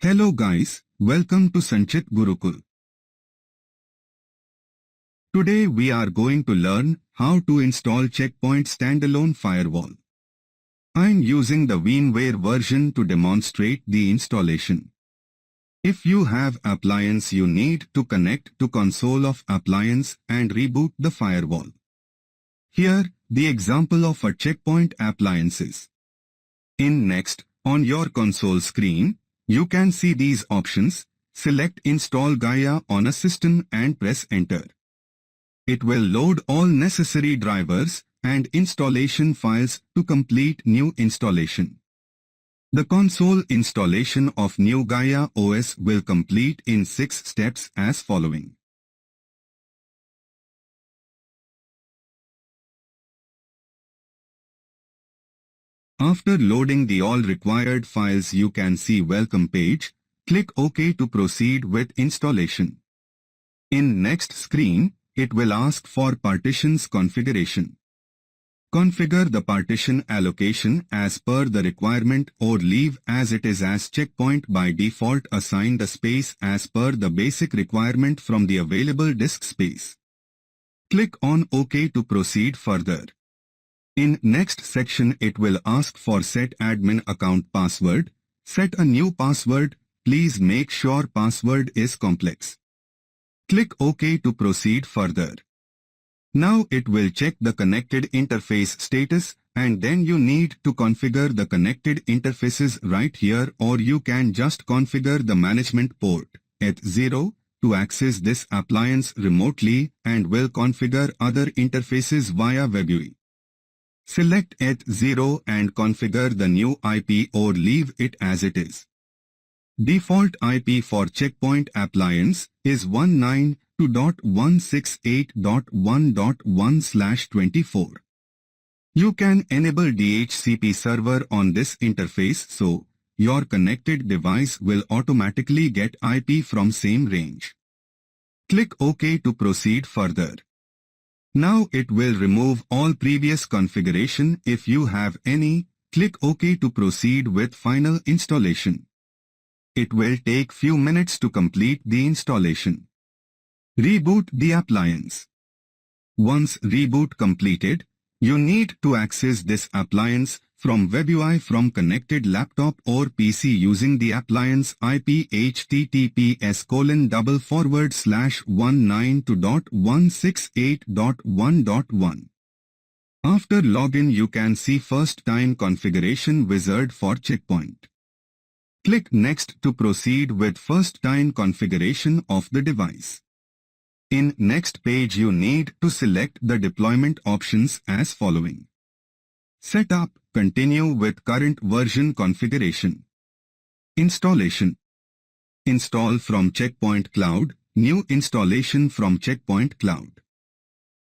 Hello guys, welcome to Sanchit Gurukul. Today we are going to learn how to install Checkpoint Standalone Firewall. I'm using the VMware version to demonstrate the installation. If you have appliance, you need to connect to console of appliance and reboot the firewall. Here, the example of a Checkpoint appliances. In Next, on your console screen, you can see these options. Select Install Gaia on a system and press Enter. It will load all necessary drivers and installation files to complete new installation. The console installation of new Gaia OS will complete in 6 steps as following. After loading the all required files, you can see Welcome page. Click OK to proceed with installation. In Next screen, it will ask for partitions configuration. Configure the partition allocation as per the requirement or leave as it is, as Checkpoint by default assign the space as per the basic requirement from the available disk space. Click on OK to proceed further. In Next section, it will ask for set admin account password. Set a new password. Please make sure password is complex. Click OK to proceed further. Now it will check the connected interface status, and then you need to configure the connected interfaces right here, or you can just configure the management port eth0 to access this appliance remotely and will configure other interfaces via WebUI. Select eth0 and configure the new IP or leave it as it is. Default IP for Checkpoint appliance is 192.168.1.1/24. You can enable DHCP server on this interface, so your connected device will automatically get IP from same range. Click OK to proceed further. Now it will remove all previous configuration if you have any. Click OK to proceed with final installation. It will take few minutes to complete the installation. Reboot the appliance. Once reboot completed, you need to access this appliance from WebUI from connected laptop or PC using the appliance IP https://192.168.1.1. After login, you can see first time configuration wizard for Checkpoint. Click Next to proceed with first time configuration of the device. In Next page, you need to select the deployment options as following. Setup, continue with current version configuration. Installation. Install from Checkpoint Cloud, new installation from Checkpoint Cloud.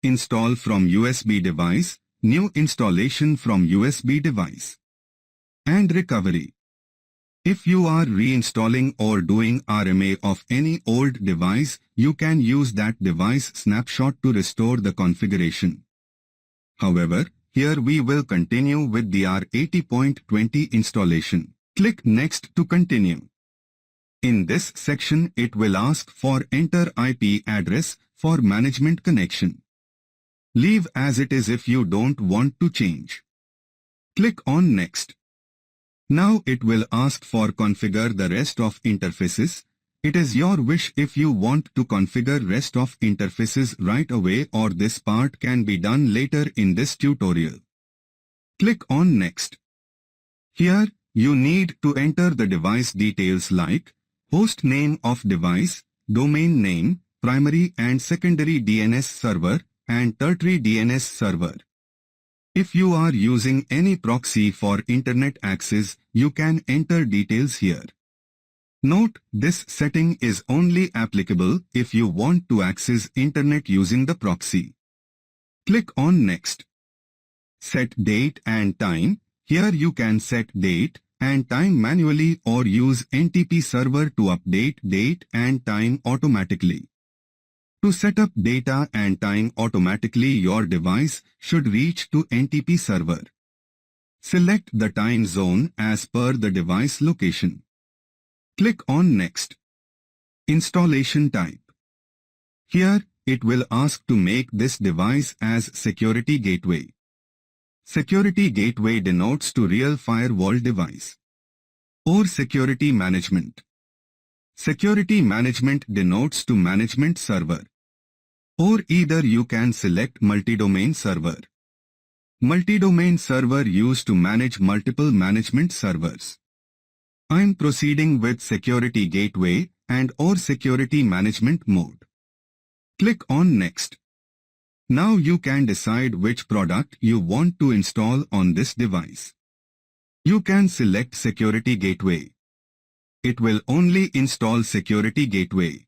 Install from USB device, new installation from USB device. And recovery. If you are reinstalling or doing RMA of any old device, you can use that device snapshot to restore the configuration. However, here we will continue with the R80.20 installation. Click Next to continue. In this section, it will ask for enter IP address for management connection. Leave as it is if you don't want to change. Click on Next. Now it will ask for configure the rest of interfaces. It is your wish if you want to configure rest of interfaces right away, or this part can be done later in this tutorial. Click on Next. Here, you need to enter the device details like host name of device, domain name, primary and secondary DNS server, and tertiary DNS server. If you are using any proxy for internet access, you can enter details here. Note, this setting is only applicable if you want to access internet using the proxy. Click on Next. Set date and time. Here you can set date and time manually or use NTP server to update date and time automatically. To set up data and time automatically, your device should reach to NTP server. Select the time zone as per the device location. Click on Next. Installation type. Here, it will ask to make this device as Security Gateway. Security Gateway denotes to real firewall device. Or Security Management. Security Management denotes to Management Server. Or either you can select Multi-Domain Server. Multi-Domain Server used to manage multiple management servers. I am proceeding with Security Gateway and or Security Management mode. Click on Next. Now you can decide which product you want to install on this device. You can select Security Gateway. It will only install Security Gateway.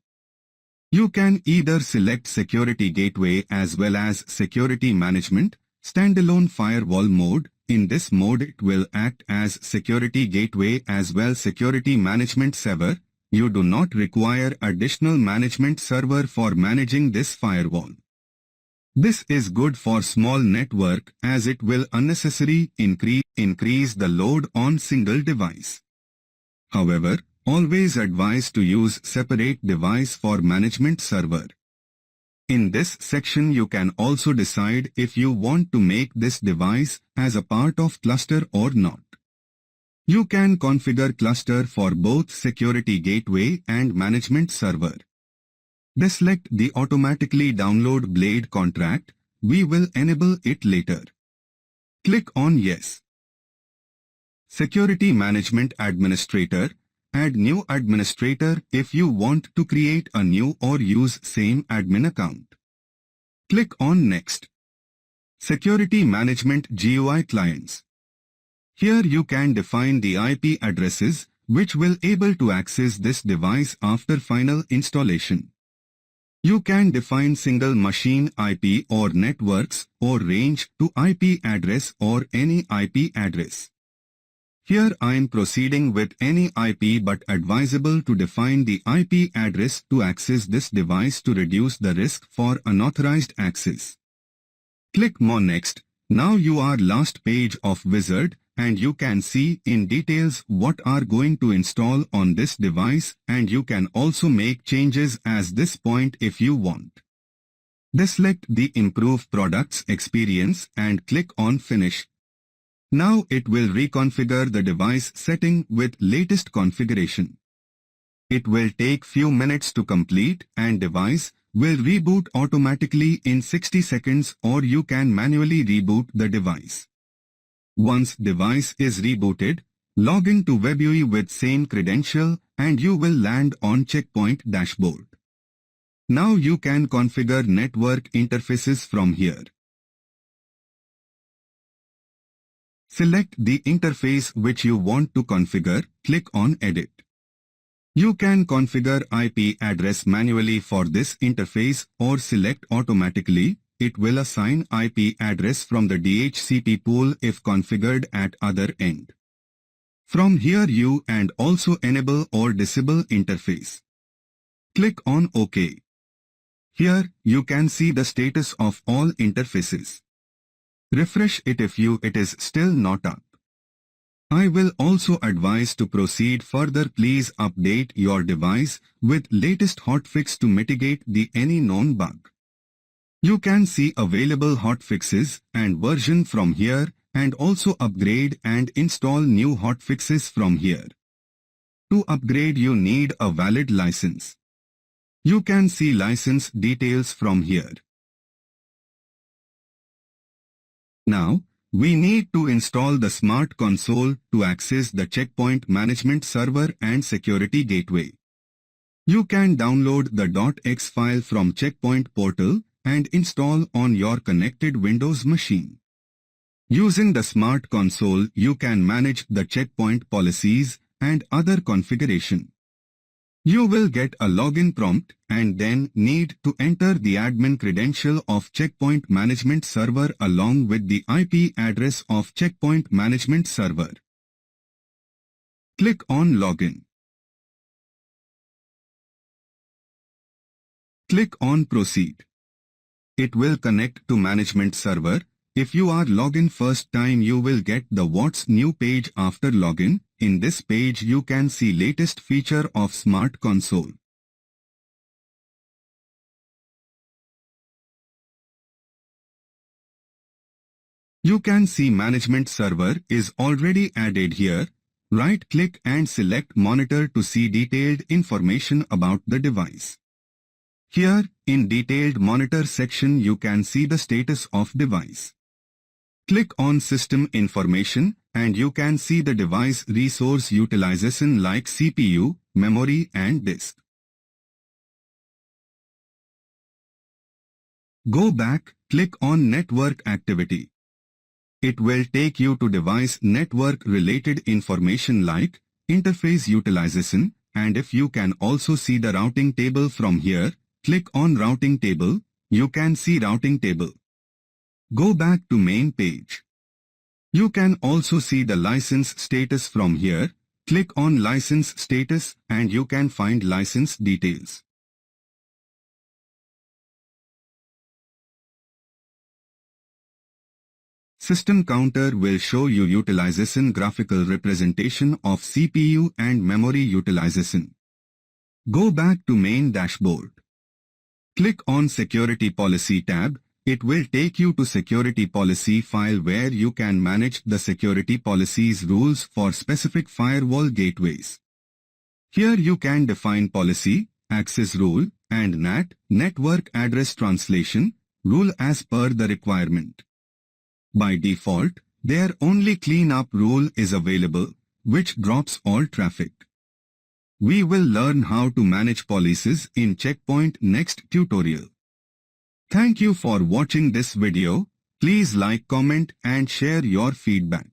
You can either select Security Gateway as well as Security Management, Standalone Firewall mode. In this mode it will act as Security Gateway as well Security Management Server. You do not require additional management server for managing this firewall. This is good for small network as it will unnecessarily increase the load on single device. However, always advise to use separate device for management server. In this section you can also decide if you want to make this device as a part of cluster or not. You can configure cluster for both Security Gateway and Management Server. Deselect the automatically download Blade contract. We will enable it later. Click on Yes. Security Management Administrator. Add new administrator if you want to create a new or use same admin account. Click on Next. Security Management GUI Clients. Here you can define the IP addresses which will able to access this device after final installation. You can define single machine IP or networks or range to IP address or any IP address. Here I am proceeding with any IP but advisable to define the IP address to access this device to reduce the risk for unauthorized access. Click More Next. Now you are last page of Wizard and you can see in details what are going to install on this device and you can also make changes at this point if you want. Deselect the Improve Products Experience and click on Finish. Now it will reconfigure the device setting with latest configuration. It will take few minutes to complete and device will reboot automatically in 60 seconds or you can manually reboot the device. Once device is rebooted, log in to WebUI with same credential and you will land on Checkpoint dashboard. Now you can configure network interfaces from here. Select the interface which you want to configure, click on Edit. You can configure IP address manually for this interface or select automatically. It will assign IP address from the DHCP pool if configured at other end. From here you and also enable or disable interface. Click on OK. Here you can see the status of all interfaces. Refresh it if it is still not up. I will also advise to proceed further. Please update your device with latest hotfix to mitigate any known bug. You can see available hotfixes and version from here and also upgrade and install new hotfixes from here. To upgrade you need a valid license. You can see license details from here. Now, we need to install the Smart Console to access the Checkpoint Management Server and Security Gateway. You can download the .x file from Checkpoint portal and install on your connected Windows machine. Using the Smart Console, you can manage the Checkpoint policies and other configuration. You will get a login prompt and then need to enter the admin credential of Checkpoint Management Server along with the IP address of Checkpoint Management Server. Click on Login. Click on Proceed. It will connect to Management Server. If you are logged in first time, you will get the What's New page after login. In this page you can see latest feature of Smart Console. You can see Management Server is already added here. Right-click and select Monitor to see detailed information about the device. Here, in Detailed Monitor section you can see the status of device. Click on System Information and you can see the device resource utilization like CPU, memory and disk. Go back, click on Network Activity. It will take you to device network related information like interface utilization, and if you can also see the routing table from here, click on Routing Table, you can see routing table. Go back to main page. You can also see the license status from here, click on License Status and you can find license details. System Counter will show you utilization graphical representation of CPU and memory utilization. Go back to main dashboard. Click on Security Policy tab. It will take you to Security Policy file where you can manage the security policies rules for specific firewall gateways. Here you can define policy, access rule, and NAT, network address translation, rule as per the requirement. By default, there only cleanup rule is available, which drops all traffic. We will learn how to manage policies in Checkpoint next tutorial. Thank you for watching this video. Please like, comment and share your feedback.